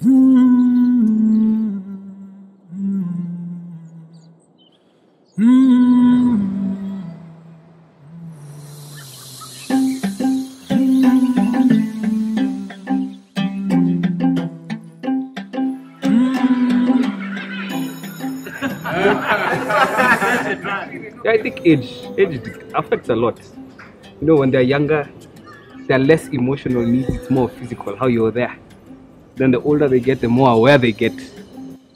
Yeah, I think age affects a lot. You know, when they're younger, they're less emotional needs. It's more physical, how you're there. Then the older they get, the more aware they get.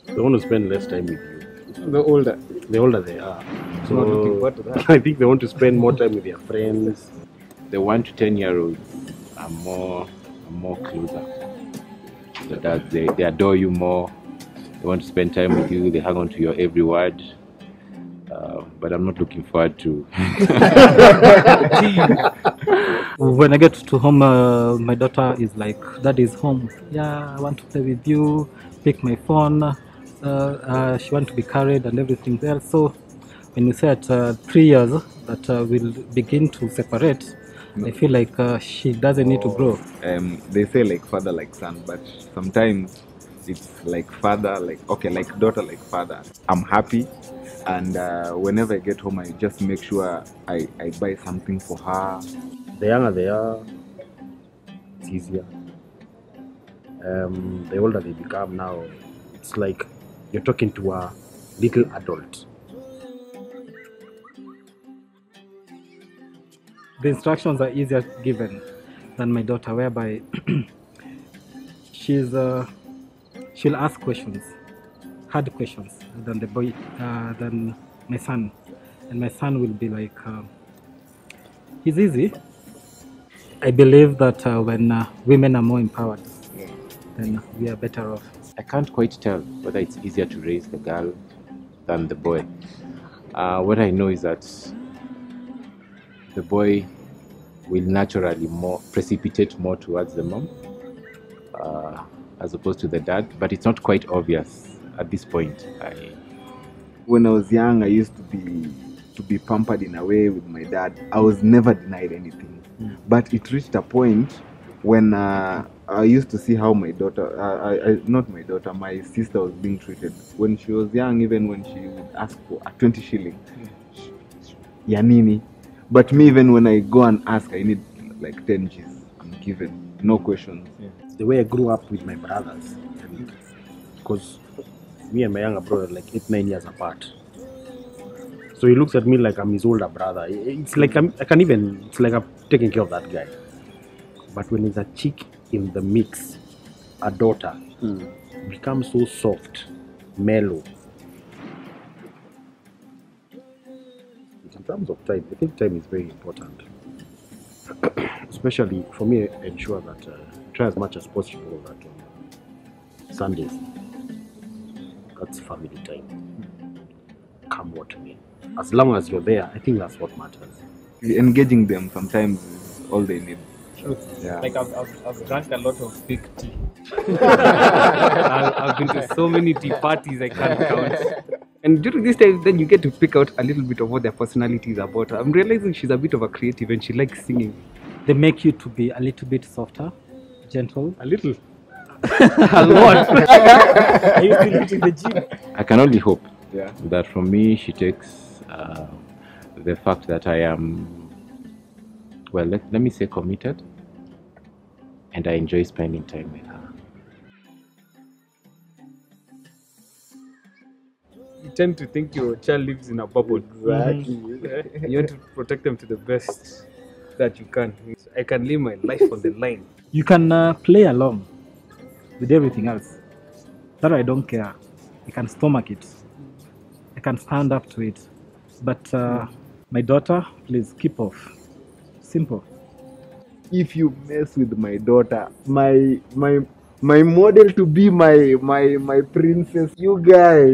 They want to spend less time with you. The older They are. So not looking forward to that. I think they want to spend more time with their friends. The 1 to 10-year-olds are more closer. So that they adore you more. They want to spend time with you. They hang on to your every word. But I'm not looking forward to. When I get to home, my daughter is like, "Dad is home. Yeah, I want to play with you. Pick my phone." She wants to be carried and everything else. So when you say at 3 years that we'll begin to separate, I feel like she doesn't need to grow. They say like father like son, but sometimes it's like father like daughter like father. I'm happy, and whenever I get home I just make sure I buy something for her. The younger they are, it's easier. The older they become now, it's like you're talking to a little adult. The instructions are easier given than my daughter, whereby she'll ask questions, hard questions, than the boy, than my son, and my son will be like, he's easy. I believe that when women are more empowered, then we are better off. I can't quite tell whether it's easier to raise the girl than the boy. What I know is that the boy will naturally precipitate more towards the mom as opposed to the dad, but it's not quite obvious at this point. When I was young, I used to be pampered in a way with my dad. I was never denied anything. But it reached a point when I used to see how my daughter, not my daughter, my sister was being treated. When she was young, even when she would ask for a 20 shilling, Yanini. But me, even when I go and ask, I need like 10 G's. I'm given, no questions. The way I grew up with my brothers, because me and my younger brother are like 8-9 years apart. So he looks at me like I'm his older brother. It's like it's like I'm taking care of that guy. But when there's a chick in the mix, a daughter, becomes so soft, mellow. In terms of time, I think time is very important. Especially for me, I ensure that try as much as possible that on Sundays, that's family time. Come what may. As long as you're there, I think that's what matters. Engaging them sometimes is all they need. Yeah. Like I've drank a lot of fake tea. I've been to so many tea parties I can't count. And during this time, then you get to pick out a little bit of what their personality is about. I'm realizing she's a bit of a creative and she likes singing. They make you to be a little bit softer, gentle. A little. A lot. Are you still hitting the gym? I can only hope that from me she takes the fact that I am, well, let me say committed, and I enjoy spending time with her. You tend to think your child lives in a bubble. Exactly. You want to protect them to the best that you can. I can live my life on the line. You can play along with everything else. That I don't care. I can stomach it. I can stand up to it. But my daughter, please keep off. Simple. If you mess with my daughter, my model to be my princess, you guy.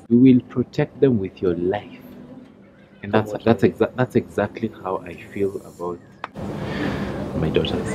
You will protect them with your life, and that's exactly how I feel about my daughters.